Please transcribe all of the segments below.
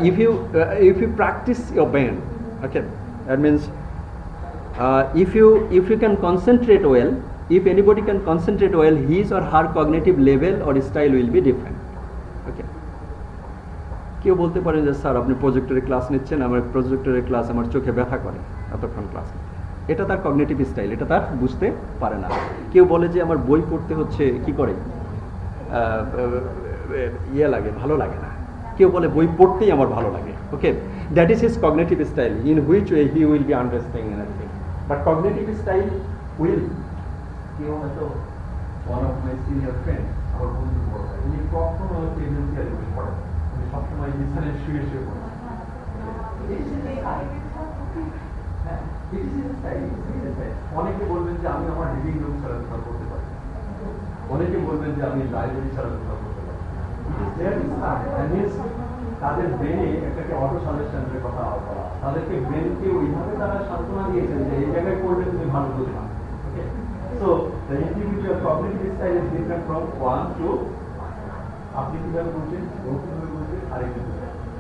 if you practice your brain, okay, that means if you can concentrate well, if anybody can concentrate well, his or her cognitive level or style will be different. Okay. কেউ বলতে পারেন যে sir আপনি প্রজেক্টরে class নিচ্ছেন, আমার প্রজেক্টরের class আমার চোখে ব্যথা করে এতক্ষণ ক্লাস, এটা তার কগনিটিভ স্টাইল, এটা তার বুঝতে পারে না। কেউ বলে যে আমার বই পড়তে হচ্ছে কি করে ইয়ে লাগে, ভালো লাগে না। কেউ বলে বই পড়তেই আমার ভালো লাগে। Okay, that is his cognitive style, in which way he will be understanding anything. But cognitive style will, কেউ হয়তো one of my senior friend, আমার বন্ধু বড় ভাই, উনি কখনো টেন্ডেন্সিয়ালি বই পড়েন, উনি সবসময় বিছানে শুয়ে শুয়ে পড়েন। অনেকে বলবেন যে আমি আমার লিভিং রুম ছাড়া কোথাও করতে পারি, অনেকে বলবেন যে আমি লাইব্রেরি ছাড়া কোথাও করতে পারি। তাদের ব্রেনে একটা অটো সাজেশনের কথা বলা, তাদেরকে ব্রেনকে ওইভাবে তারা সান্ত্বনা দিয়েছেন যে এই জায়গায় করলে তুমি ভালো বুঝবা। Okay, so the individual cognitive style is different from one to, আপনি কিভাবে বুঝছেন, ও কিভাবে বুঝবে, আরেকজন।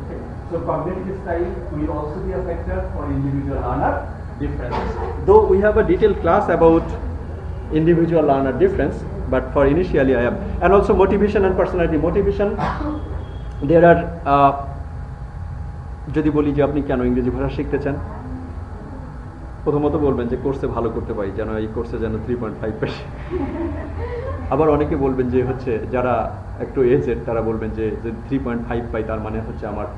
Okay, so cognitive style will also be a factor for individual learner differences. Though we have a detailed class about individual learner difference, but for initially I have, and also motivation and personality. Motivation, there are যদি বলি যে আপনি কেন ইংরেজি ভাষা শিখতে চান, প্রথমত বলবেন যে কোর্সে ভালো করতে পারি, যেন এই কোর্সে যেন 3.5 পাই। আবার অনেকে বলবেন যে হচ্ছে যারা একটু এজেড তারা বলবেন যে 3.5 পাই তার মানে হচ্ছে আমার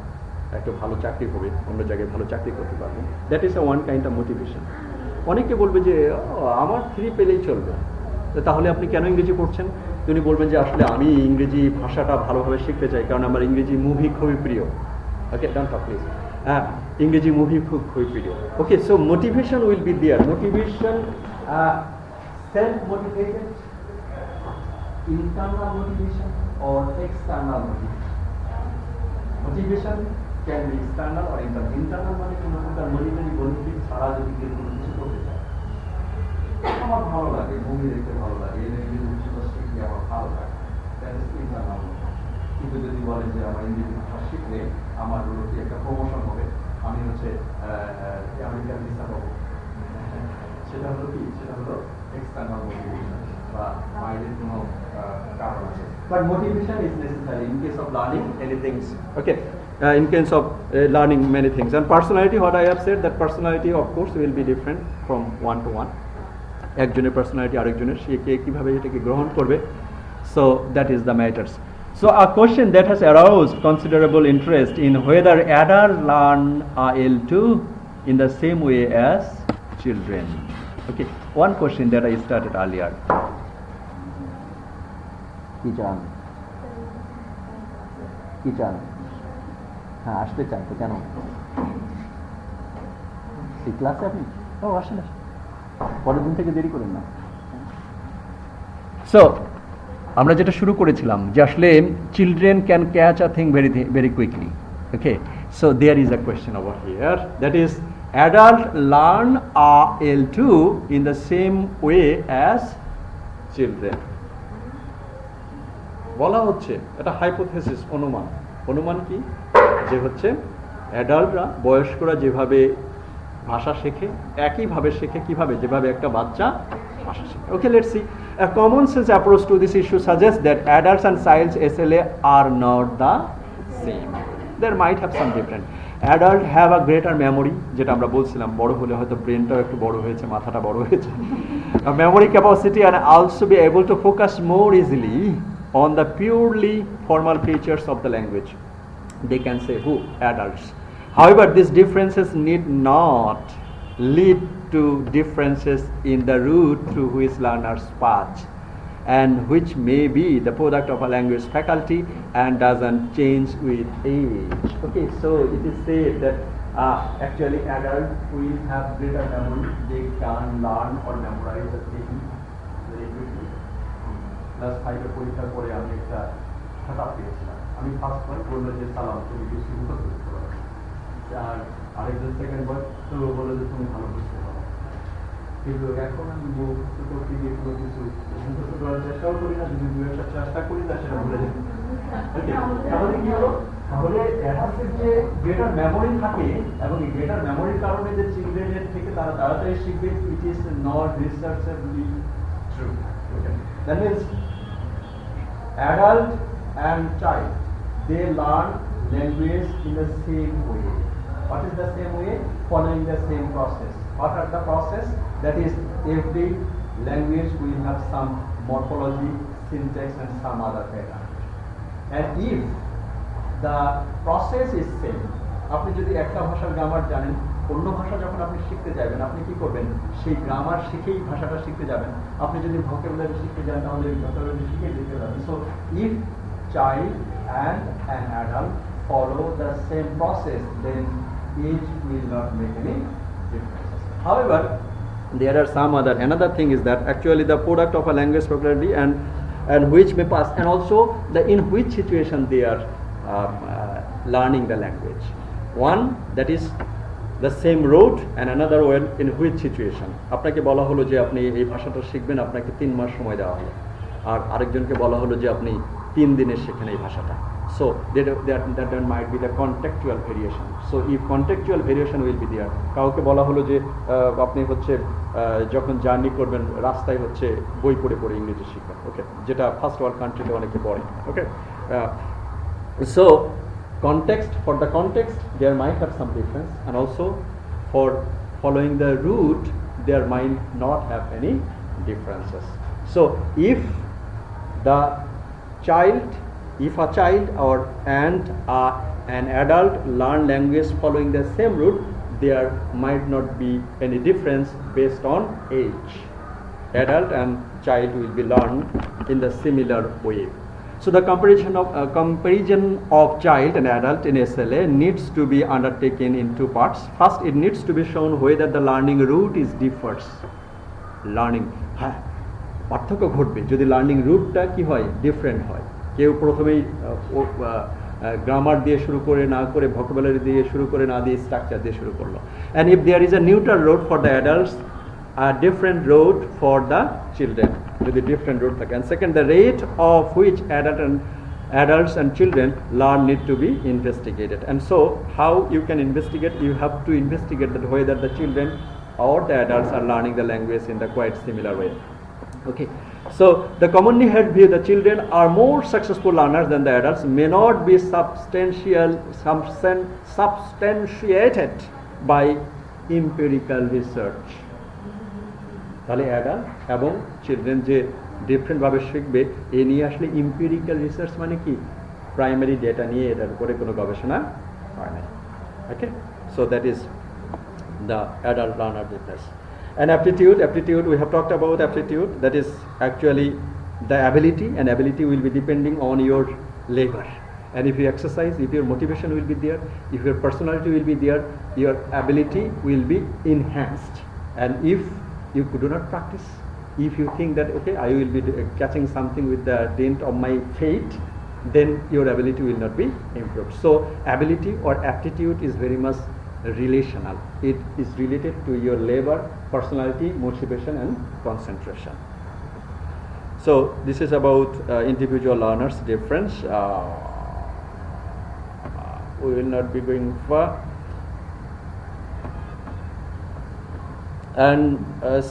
একটা ভালো চাকরি হবে, অন্য জায়গায় ভালো চাকরি করতে পারবো। That is one kind of motivation. অনেকে বলবে যে আমার 3 পেলেই চলবে, তাহলে আপনি কেন ইংরেজি পড়ছেন? তিনি বলবেন যে আসলে আমি ইংরেজি ভাষাটা ভালোভাবে শিখতে চাই, কারণ আমার ইংরেজি মুভি খুবই প্রিয়। Okay, don't talk please. হ্যাঁ, ইংরেজি মুভি খুবই প্রিয়। Okay, so motivation will be there. Motivation, self motivated, internal motivation or external motivation. Motivation can be external or internal. Internal মানে কোনো প্রকার মনিটারি বেনিফিট ছাড়া যদি কেউ কোনো কিছু করতে চায়, আমার ভালো লাগে, মুভি দেখতে ভালো লাগে, ইংরেজি ভাষা শিখলে আমার ভালো লাগে, দ্যাট ইজ ইন্টারনাল। কিন্তু যদি বলে যে আমার ইংরেজি ভাষা শিখলে আমার হলো কি একটা প্রমোশন হবে, আমি হচ্ছে আমেরিকান ভিসা পাবো, সেটা হলো কি, সেটা হলো এক্সটার্নাল মোটিভেশন বা বাইরের কোনো কারণ আছে। But motivation is necessary in case of learning many things. Okay, in case of learning many things. And personality, what I have said, that personality of course will be different from one to one. একজনের personality আরেকজনের, সে কে কিভাবে এটাকে গ্রহণ করবে, so that is the matters. So a question that has aroused considerable interest in whether adults learn L2 in the same way as children. Okay, one question that I started earlier. কি চান? হ্যাঁ, আসতে চান তো কেন? এই ক্লাসে আপনি আসেন, পরের দিন থেকে দেরি করেন না। সো আমরা যেটা শুরু করেছিলাম যে আসলে children can catch a thing very quickly. Okay, so there is a question over here, that is adult learn L2 in the same way as children. বলা হচ্ছে এটা হাইপোথেসিস, অনুমান। অনুমান কি, যে হচ্ছে অ্যাডাল্টরা, বয়স্করা যেভাবে ভাষা শেখে একইভাবে শেখে, কিভাবে, যেভাবে একটা বাচ্চা ভাষা শেখে। Okay, let's see. A common sense approach to this issue suggests that adults and child's SLA are not the same. There might have some different. Adults have a greater memory, যেটা আমরা বলছিলাম, বড় হলে হয়তো ব্রেনটাও একটু বড় হয়েছে, মাথাটা বড় হয়েছে, memory capacity, and also be able to focus more easily on the purely formal features of the language. They can say who? Adults. However, these differences need not lead to differences in the route through which learners pass, and which may be the product of a language faculty and doesn't change with age. Okay, so it is said that actually adults will have greater memory. They can learn or memorize the thing very quickly. Class 5 এর পরীক্ষার পরে আমি একটা খাতা পেয়েছিলাম, আমি first বার বললো যে সালাম তুমি কিছু মুখস্থ করতে পারো, আর আরেকজন সেকেন্ড বার তো বললো যে তুমি ভালো বুঝতে পারো। কিন্তু এখন আমি মুখস্থ করতে গিয়ে কোনো কিছু মুখস্থ করার চেষ্টাও করি না, যদি দু একটা চেষ্টা করি না সেটা ভুলে যাই। তাহলে কি হলো, তাহলে অ্যাডাল্টের যে গ্রেটার মেমোরি থাকে এবং এই গ্রেটার মেমোরির কারণে যে চিলড্রেনের থেকে তারা তাড়াতাড়ি শিখবে, it is not researchably true. That means adult and child, they learn language in the same way. What is the same way? Following the same process. What are the process? That is, every language will have some morphology, syntax and some other pattern. And if the process is same, আপনি যদি একটা ভাষার grammar জানেন, অন্য ভাষা যখন আপনি শিখতে যাবেন আপনি কি করবেন? সেই গ্রামার শিখেই ভাষাটা শিখতে যাবেন। আপনি যদি ভোকাবুলারি শিখতে যান তাহলে ভোকাবুলারি শিখে শিখতে যাবেন। So if child and an adult follow the same process, then age will not make any difference. However, there are some another thing is that actually the product of a language popularity and which may pass, and also the in which situation they are learning the language. One, that is the same road, and another one in which situation. আপনাকে বলা হলো যে আপনি এই ভাষাটা শিখবেন, আপনাকে 3 মাস সময় দেওয়া হলো, আর আরেকজনকে বলা হলো যে আপনি 3 দিনে শেখেন এই ভাষাটা। So that might be the contextual variation. So if contextual variation will be there, কাউকে বলা হলো যে আপনি হচ্ছে যখন জার্নি করবেন রাস্তায় হচ্ছে বই পড়ে পড়ে ইংরেজি শিখবেন, ওকে, যেটা ফার্স্ট ওয়ার্ল্ড কান্ট্রিতে অনেকে পড়ে, ওকে। So context, for the context there might have some difference, and also for following the route there might not have any differences. So if a child or an adult learn language following the same route, there might not be any difference based on age. Adult and child will be learned in the similar way. So the comparison of child and adult in SLA needs to be undertaken in 2 parts. First, it needs to be shown whether the learning route is differs. Learning, পার্থক্য ঘটবে যদি learning রুটটা কি হয়, different হয়। কেউ প্রথমেই grammar দিয়ে শুরু করে না করে ভোকাবুলারি দিয়ে শুরু করে না দিয়ে স্ট্রাকচার দিয়ে শুরু করলো। And if there is a neutral road for the adults, a different road for the children, যদি different road থাকে। And second, the rate of which adults and children learn need to be investigated. And so how you can investigate? You have to investigate that whether the children or the adults are learning the language in the quite similar way. Okay, so the commonly held view the children are more successful learners than the adults may not be substantiated by empirical research. তাহলে adult এবং children যে different ভাবে শিখবে এ নিয়ে আসলে এমপিরিক্যাল research মানে কি, primary data নিয়ে এটার উপরে কোনো গবেষণা হয় না। Okay, so that is the adult learner difference. And aptitude, we have talked about aptitude, that is actually the ability, and ability will be depending on your labor. And if you exercise, if your motivation will be there, if your personality will be there, your ability will be enhanced. And if you do not practice, if you think that okay, I will be catching something with the dint of my fate, then your ability will not be improved. So ability or aptitude is very much relational. It is related to your labor, personality, motivation and concentration. So this is about individual learners difference. We will not be going far. And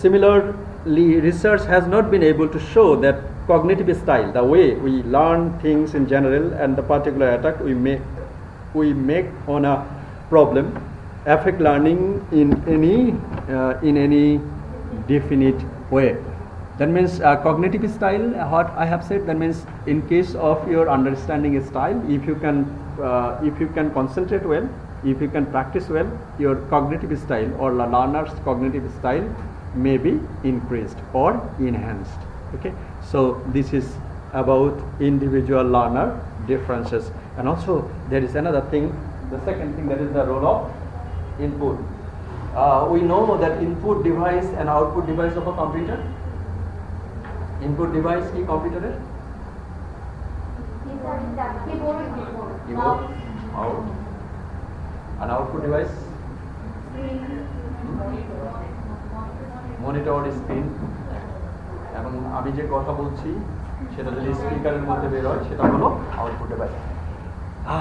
similarly, research has not been able to show that cognitive style, the way we learn things in general and the particular attack we make on a problem affect learning in any definite way. That means cognitive style, what I have said, that means in case of your understanding style, if you can concentrate well, if you can practice well, your cognitive style or the learner's cognitive style may be increased or enhanced. Okay, so this is about individual learner differences. And also there is another thing, the second thing, that is the role of input. We know that input device and output device of a computer. Input device ki computer hai? Keyboard, out. An output device? Monitor, screen. এবং আমি যে কথা বলছি সেটা যদি স্পিকারের মধ্যে বের হয় সেটা হলো আউটপুট ডিভাইস।